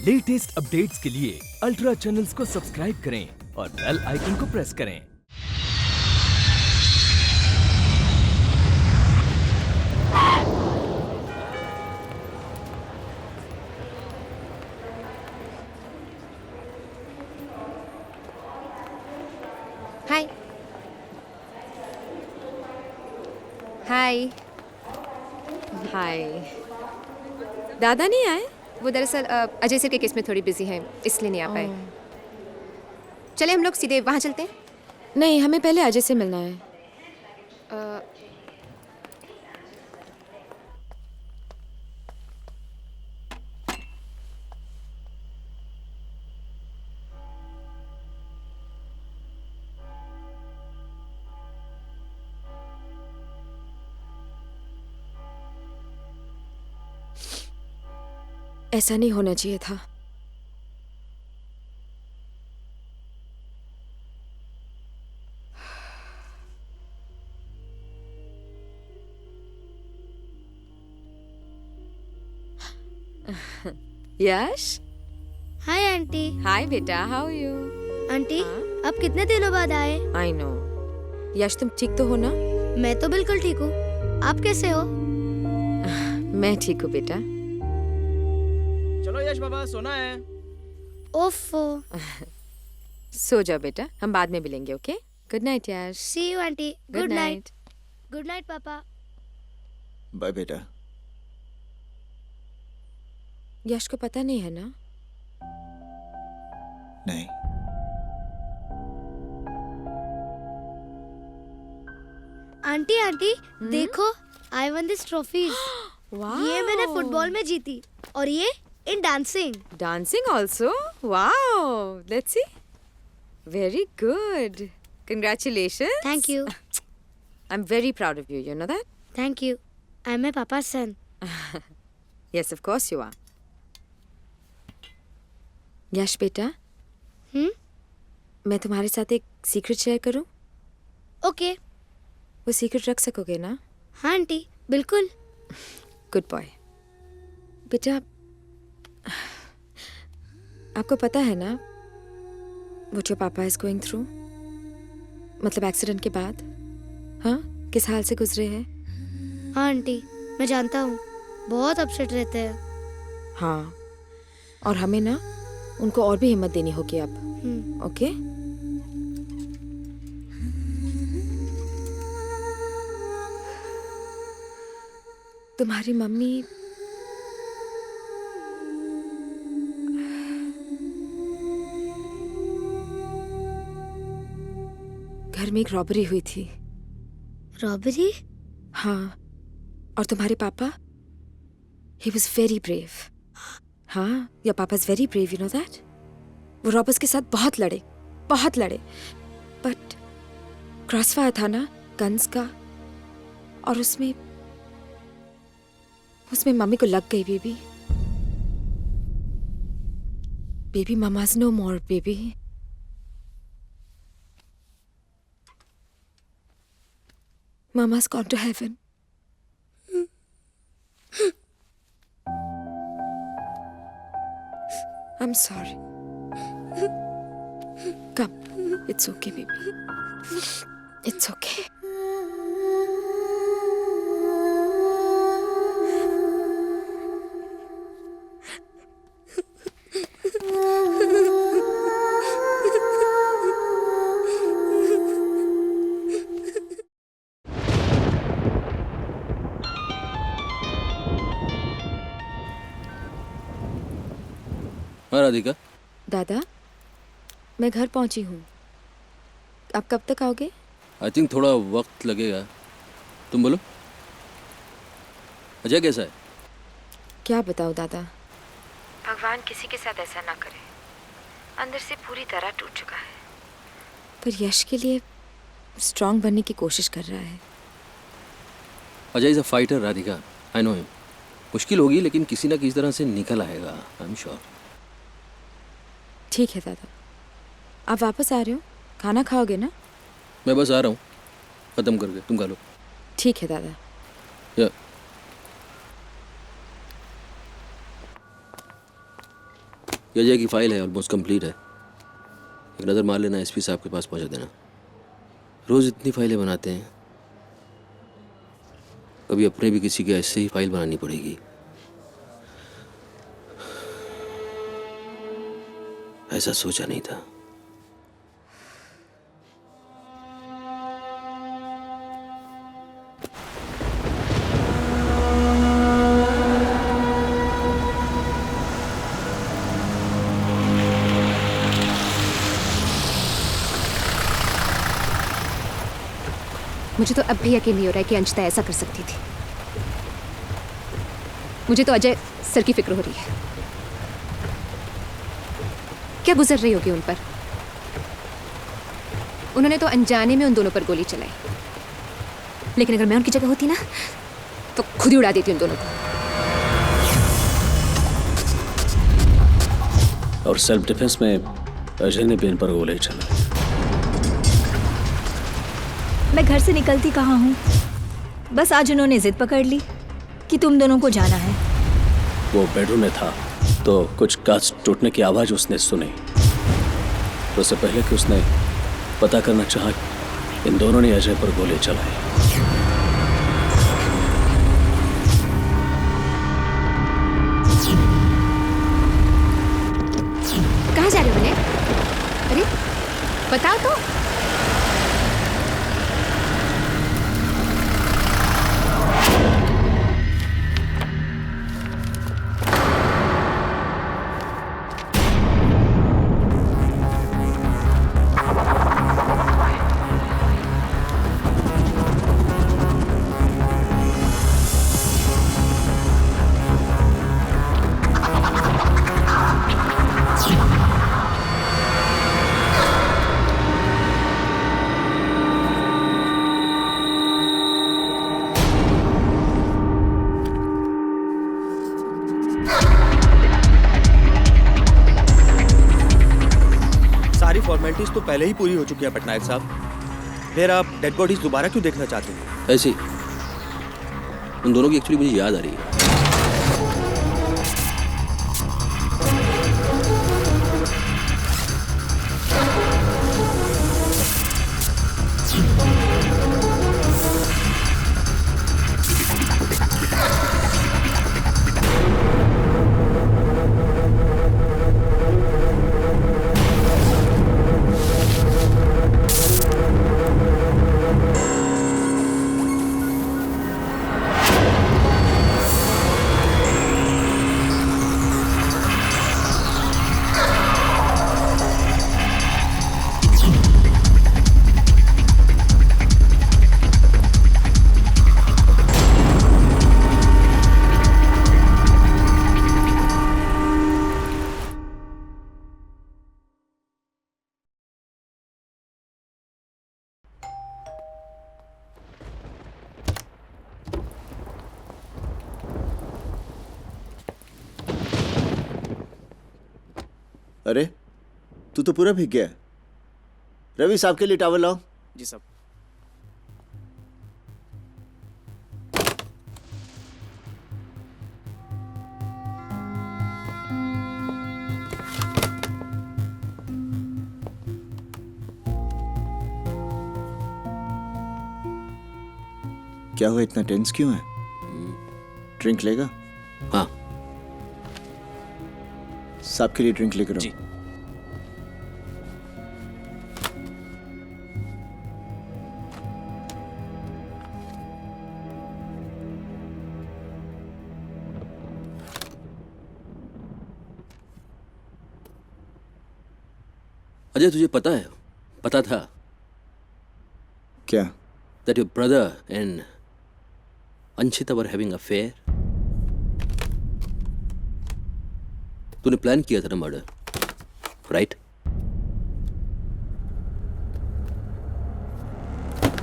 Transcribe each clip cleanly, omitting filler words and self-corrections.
Latest updates के लिए ultra channels को सब्सक्राइब करें और बेल आइकन को प्रेस करें। हाय हाय हाय। दादा नहीं आए? वो दरअसल अजय सर के केस में थोड़ी बिजी है, इसलिए नहीं आ पाए। चले हम लोग सीधे वहाँ चलते हैं। नहीं, हमें पहले अजय से मिलना है। अ, ऐसा नहीं होना चाहिए था। यश, हाय आंटी। हाय बेटा, हाउ यू? आंटी, आप कितने दिनों बाद आए? I know. यश, तुम ठीक तो हो ना? मैं तो बिल्कुल ठीक हूँ। आप कैसे हो? मैं ठीक हूँ बेटा। चलो यश बाबा, सोना है। ओफो। सो जाओ बेटा, हम बाद में मिलेंगे। Okay, good night Yash. See you aunty. Good night. Good night पापा। बाय बेटा। यश को पता नहीं है ना? नहीं। आंटी आंटी देखो, आई वन दिस ट्रॉफीज। ये मैंने फुटबॉल में जीती और ये in dancing. Dancing also? Wow, let's see. Very good, congratulations. Thank you. I am very proud of you, you know that? Thank you. I am my papa's son. Yes, of course you are. Yash बेटा, मैं तुम्हारे साथ एक secret share करूं? Okay. वो secret रख सकोगे ना? हाँ आंटी, बिल्कुल। Good boy. बेटा, आपको पता है ना what your papa is going through? मतलब एक्सीडेंट के बाद, हाँ, किस हाल से गुजरे हैं? हाँ आंटी, मैं जानता हूँ। बहुत अपसेट रहते हैं। हाँ, और हमें ना उनको और भी हिम्मत देनी होगी अब। ओके? तुम्हारी मम्मी घर में एक रॉबरी हुई थी। रॉबरी? हाँ, और तुम्हारे पापा, he was very brave. हाँ, your papa is very brave, you know that? वो रॉबर्स के साथ बहुत लड़े, बट क्रॉसफायर था ना गन्स का, और उसमें मम्मी को लग गई baby. Baby, mama's no more, baby. Mama's gone to heaven. I'm sorry. Come. It's okay, baby. It's okay. हाँ राधिका। दादा, मैं घर पहुंची हूँ। आप कब तक आओगे? आई थिंक थोड़ा वक्त लगेगा। तुम बोलो, अजय कैसा है? क्या बताओ दादा, भगवान किसी के साथ ऐसा ना करे। अंदर से पूरी तरह टूट चुका है, पर यश के लिए स्ट्रांग बनने की कोशिश कर रहा है। Ajay is a fighter Radhika, I know him. मुश्किल होगी लेकिन किसी ना किसी तरह से निकल आएगा, आई एम श्योर। ठीक है दादा, आप वापस आ रहे हो? खाना खाओगे ना? मैं बस आ रहा हूँ, खत्म करके तुम खा लो। ठीक है दादा। या ये अजय की फाइल है, ऑलमोस्ट कंप्लीट है। एक नज़र मार लेना, एसपी साहब के पास पहुंचा देना। रोज़ इतनी फाइलें बनाते हैं, कभी अपने भी किसी की ऐसे ही फाइल बनानी पड़ेगी। ऐसा सोचा नहीं था। मुझे तो अब भी यकीन नहीं हो रहा है कि अंशिता ऐसा कर सकती थी। मुझे तो अजय सर की फिक्र हो रही है। क्या गुजर रही होगी उन पर? उन्होंने तो अनजाने में उन दोनों पर गोली चलाई, लेकिन अगर मैं उनकी जगह होती ना तो खुद ही उड़ा देती उन दोनों को। और सेल्फ डिफेंस में अजय ने भी इन पर गोली चलाई। मैं घर से निकलती कहाँ हूँ, बस आज उन्होंने जिद पकड़ ली कि तुम दोनों को जाना है। वो बेडरूम में था तो कुछ कांच टूटने की आवाज़ उसने सुनी। तो उससे पहले कि उसने पता करना चाहा, इन दोनों ने अजय पर गोली चलाई। कहाँ जा रहे हो? अरे बताओ तो। फॉर्मेलिटीज तो पहले ही पूरी हो चुकी है पटनायक साहब। फिर आप डेड बॉडीज दोबारा क्यों देखना चाहते हैं? ऐसे उन दोनों की एक्चुअली मुझे याद आ रही है। अरे तू तो पूरा भीग गया। रवि साहब के लिए टॉवल लाओ। जी साहब। क्या हुआ, इतना टेंस क्यों है? ड्रिंक लेगा? हाँ। साहब के लिए ड्रिंक लेकर आओ। जी। अजय तुझे पता है, पता था क्या? that your brother and Anshita were having an affair? तूने प्लान किया था ना मर्डर, राइट?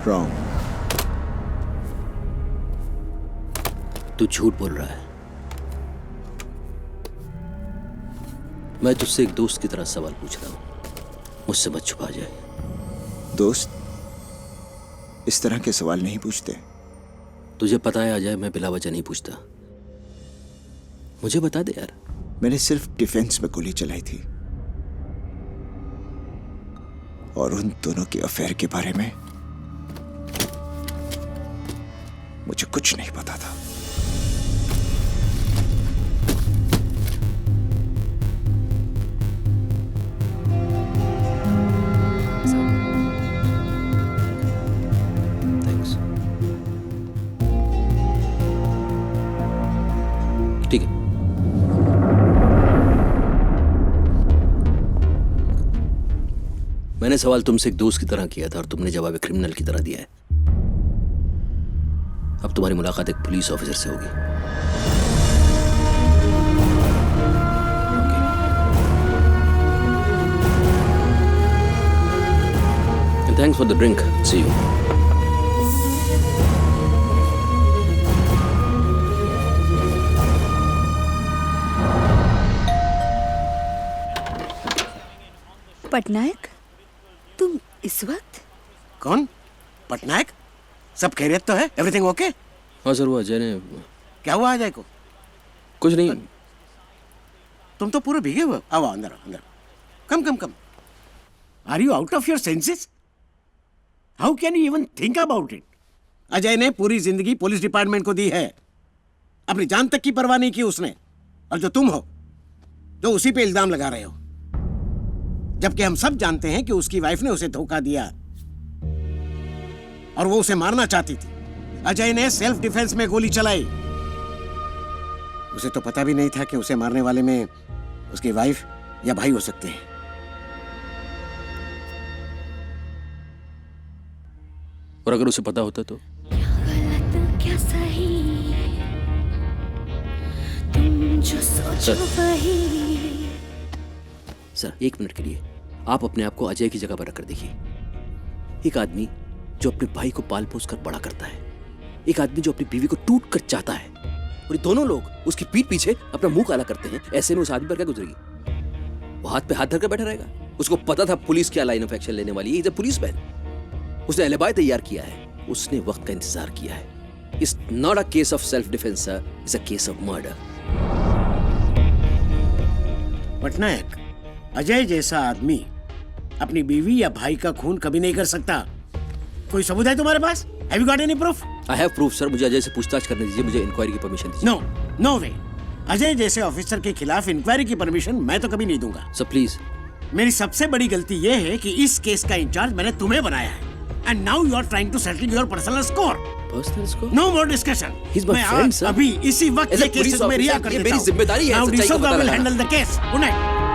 रॉन्ग। तू झूठ बोल रहा है। मैं तुझसे एक दोस्त की तरह सवाल पूछ रहा हूं, मुझसे मत छुपा जाए। दोस्त इस तरह के सवाल नहीं पूछते। तुझे पता है अजय, मैं बिला वजह नहीं पूछता। मुझे बता दे यार, मैंने सिर्फ डिफेंस में गोली चलाई थी और उन दोनों के अफेयर के बारे में मुझे कुछ नहीं पता था। थैंक्स। ठीक है। मैंने सवाल तुमसे एक दोस्त की तरह किया था और तुमने जवाब एक क्रिमिनल की तरह दिया है। अब तुम्हारी मुलाकात एक पुलिस ऑफिसर से होगी। Thanks for the drink. See you. Patnaik, तुम इस वक्त? कौन? पटनायक? सब खैरियत तो है? Everything okay? हाँ सर, वो अजय ने। क्या हुआ अजय को? कुछ नहीं। तुम तो पूरे भीगे हुए हो। आओ अंदर, अंदर। Come come come. Are you out of your senses? How can you even think about it? Ajay ने पूरी जिंदगी पुलिस डिपार्टमेंट को दी है, अपनी जान तक की परवाह नहीं की उसने। और जो तुम हो, जो उसी पे इल्जाम लगा रहे हो, जबकि हम सब जानते हैं कि उसकी वाइफ ने उसे धोखा दिया और वो उसे मारना चाहती थी। अजय ने सेल्फ डिफेंस में गोली चलाई। उसे तो पता भी नहीं था कि उसे मारने वाले में उसकी वाइफ या भाई हो सकते हैं। और अगर उसे पता होता तो? गलत क्या सही, तुम जो सोचो वही। सर, एक मिनट के लिए आप अपने आप को अजय की जगह पर रखकर देखिए। एक आदमी जो अपने भाई को पाल पोस कर बड़ा करता है, एक आदमी जो अपनी बीवी को टूट कर चाहता है, और ये दोनों लोग उसकी पीठ पीछे अपना मुंह काला करते हैं। ऐसे में उस आदमी पर क्या गुजरेगी? वो हाथ पे हाथ धरकर बैठा रहेगा। उसको पता था पुलिस क्या लाइन ऑफ एक्शन लेने वाली है। Is a police man. उसने एलिबाई तैयार किया है, उसने वक्त का इंतजार किया है। It's not a case of self defence sir, it's a case of murder. Patnaik, Ajay जैसा आदमी अपनी बीवी या भाई का खून कभी नहीं कर सकता। कोई सबूत है तुम्हारे पास? Have you got any proof? I have proof sir. मुझे अजय से पूछताछ करने दीजिए, मुझे इंक्वायरी की परमिशन दीजिए। No, no way। अजय जैसे ऑफिसर के खिलाफ इंक्वायरी की परमिशन मैं तो कभी नहीं दूंगा। Sir please. मेरी सबसे बड़ी गलती यह है कि इस केस का इंचार्ज मैंने तुम्हें बनाया है। And now you are trying to settle your personal score. Personal score? No more discussion। He's my मैं friend, आज sir। अभी इसी वक्त As a ये केस police में रिहा officer, कर ये देता मेरी हूँ। जिम्मेदारी है Now सच्चाई को D'Souza पता will लगाना। handle the case। Good night।